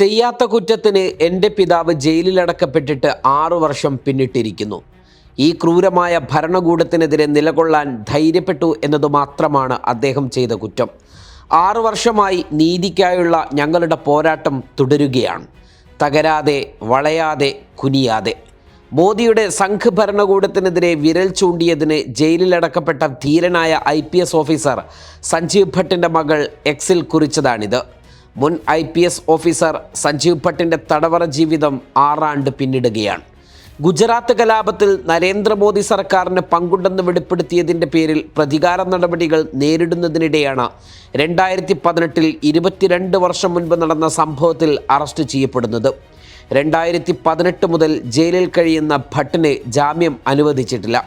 ചെയ്യാത്ത കുറ്റത്തിന് എൻ്റെ പിതാവ് ജയിലിലടക്കപ്പെട്ടിട്ട് 6 വർഷം പിന്നിട്ടിരിക്കുന്നു. ഈ ക്രൂരമായ ഭരണകൂടത്തിനെതിരെ നിലകൊള്ളാൻ ധൈര്യപ്പെട്ടു എന്നതു മാത്രമാണ് അദ്ദേഹം ചെയ്ത കുറ്റം. 6 വർഷമായി നീതിക്കായുള്ള ഞങ്ങളുടെ പോരാട്ടം തുടരുകയാണ്. തകരാതെ, വളയാതെ, കുനിയാതെ. മോദിയുടെ സംഘ് ഭരണകൂടത്തിനെതിരെ വിരൽ ചൂണ്ടിയതിന് ജയിലിലടക്കപ്പെട്ട ധീരനായ IPS ഓഫീസർ സഞ്ജീവ് ഭട്ടിൻ്റെ മകൾ എക്സിൽ കുറിച്ചതാണിത്. മുൻ IPS ഓഫീസർ സഞ്ജീവ് ഭട്ടിൻ്റെ തടവറ ജീവിതം 6 ആണ്ട് പിന്നിടുകയാണ്. ഗുജറാത്ത് കലാപത്തിൽ നരേന്ദ്രമോദി സർക്കാരിന് പങ്കുണ്ടെന്ന് വെളിപ്പെടുത്തിയതിൻ്റെ പേരിൽ പ്രതികാര നടപടികൾ നേരിടുന്നതിനിടെയാണ് 2018 22 വർഷം മുൻപ് നടന്ന സംഭവത്തിൽ അറസ്റ്റ് ചെയ്യപ്പെടുന്നത്. 2018 മുതൽ ജയിലിൽ കഴിയുന്ന ഭട്ടിന് ജാമ്യം അനുവദിച്ചിട്ടില്ല.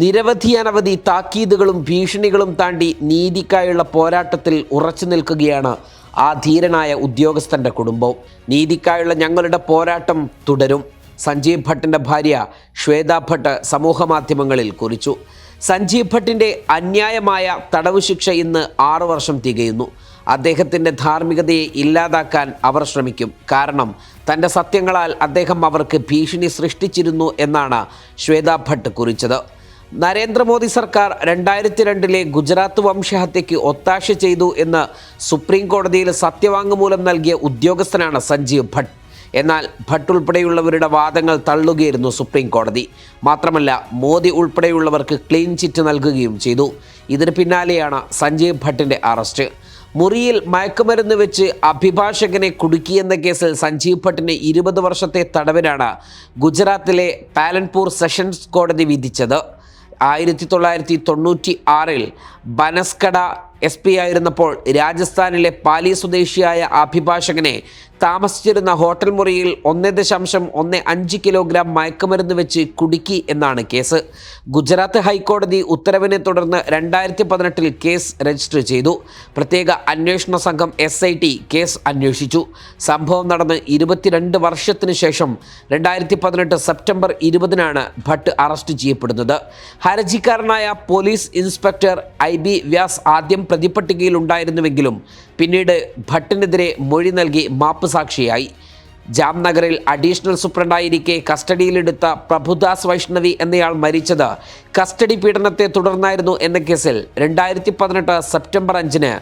നിരവധി താക്കീതുകളും ഭീഷണികളും താണ്ടി നീതിക്കായുള്ള പോരാട്ടത്തിൽ ഉറച്ചു നിൽക്കുകയാണ് ആ ധീരനായ ഉദ്യോഗസ്ഥൻ്റെ കുടുംബം. നീതിക്കായുള്ള ഞങ്ങളുടെ പോരാട്ടം തുടരും, സഞ്ജീവ് ഭട്ടിൻ്റെ ഭാര്യ ശ്വേത ഭട്ട് സമൂഹമാധ്യമങ്ങളിൽ കുറിച്ചു. സഞ്ജീവ് ഭട്ടിൻ്റെ അന്യായമായ തടവ് ശിക്ഷ ഇന്ന് 6 വർഷം തികയുന്നു. അദ്ദേഹത്തിൻ്റെ ധാർമ്മികതയെ ഇല്ലാതാക്കാൻ അവർ ശ്രമിക്കും. കാരണം തൻ്റെ സത്യങ്ങളാൽ അദ്ദേഹം അവർക്ക് ഭീഷണി സൃഷ്ടിച്ചിരുന്നു എന്നാണ് ശ്വേത ഭട്ട് കുറിച്ചത്. നരേന്ദ്രമോദി സർക്കാർ 2002 ഗുജറാത്ത് വംശഹത്യയ്ക്ക് ഒത്താശ ചെയ്തു എന്ന് സുപ്രീം കോടതിയിൽ സത്യവാങ്മൂലം നൽകിയ ഉദ്യോഗസ്ഥനാണ് സഞ്ജീവ് ഭട്ട്. എന്നാൽ ഭട്ട് ഉൾപ്പെടെയുള്ളവരുടെ വാദങ്ങൾ തള്ളുകയായിരുന്നു സുപ്രീം കോടതി. മാത്രമല്ല, മോദി ഉൾപ്പെടെയുള്ളവർക്ക് ക്ലീൻ ചിറ്റ് നൽകുകയും ചെയ്തു. ഇതിന് പിന്നാലെയാണ് സഞ്ജീവ് ഭട്ടിൻ്റെ അറസ്റ്റ്. മുറിയിൽ മയക്കുമരുന്ന് വെച്ച് അഭിഭാഷകനെ കുടുക്കിയെന്ന കേസിൽ സഞ്ജീവ് ഭട്ടിന് 20 വർഷത്തെ തടവിനാണ് ഗുജറാത്തിലെ പാലൻപൂർ സെഷൻസ് കോടതി വിധിച്ചത്. 1996 ബനസ്കഡ SP ആയിരുന്നപ്പോൾ രാജസ്ഥാനിലെ പാലി സ്വദേശിയായ അഭിഭാഷകനെ താമസിച്ചിരുന്ന ഹോട്ടൽ മുറിയിൽ 1.15 കിലോഗ്രാം മയക്കുമരുന്ന് വെച്ച് കുടുക്കി എന്നാണ് കേസ്. ഗുജറാത്ത് ഹൈക്കോടതി ഉത്തരവിനെ തുടർന്ന് 2018 കേസ് രജിസ്റ്റർ ചെയ്തു. പ്രത്യേക അന്വേഷണ സംഘം SIT കേസ് അന്വേഷിച്ചു. സംഭവം നടന്ന് 22 വർഷത്തിന് ശേഷം 2018 സെപ്റ്റംബർ 20 ഭട്ട് അറസ്റ്റ് ചെയ്യപ്പെടുന്നത്. ഹർജിക്കാരനായ പോലീസ് ഇൻസ്പെക്ടർ IB വ്യാസ് ആദ്യം പ്രതിപട്ടികയിൽ ഉണ്ടായിരുന്നുവെങ്കിലും പിന്നീട് ഭട്ടിനെതിരെ മൊഴി നൽകി മാപ്പ് സാക്ഷിയായി. ജാംനഗറിൽ അഡീഷണൽ സൂപ്രണ്ടായിരിക്കെ കസ്റ്റഡിയിലെടുത്ത പ്രഭുദാസ് വൈഷ്ണവി എന്നയാൾ മരിച്ചത് കസ്റ്റഡി പീഡനത്തെ തുടർന്നായിരുന്നു എന്ന കേസിൽ 2018 സെപ്റ്റംബർ 5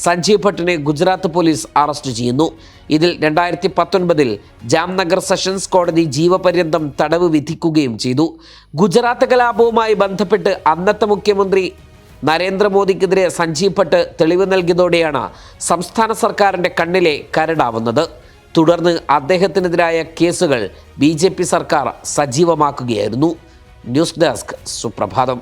സഞ്ജീവ് ഭട്ടിനെ ഗുജറാത്ത് പോലീസ് അറസ്റ്റ് ചെയ്യുന്നു. ഇതിൽ 2019 ജാംനഗർ സെഷൻസ് കോടതി ജീവപര്യന്തം തടവ് വിധിക്കുകയും ചെയ്തു. ഗുജറാത്ത് കലാപവുമായി ബന്ധപ്പെട്ട് അന്നത്തെ മുഖ്യമന്ത്രി നരേന്ദ്രമോദിക്കെതിരെ സഞ്ജീവ് ഭട്ട് തെളിവ് നൽകിയതോടെയാണ് സംസ്ഥാന സർക്കാരിൻ്റെ കണ്ണിലെ കരടാവുന്നത്. തുടർന്ന് അദ്ദേഹത്തിനെതിരായ കേസുകൾ BJP സർക്കാർ സജീവമാക്കുകയായിരുന്നു. ന്യൂസ് ഡെസ്ക് സുപ്രഭാതം.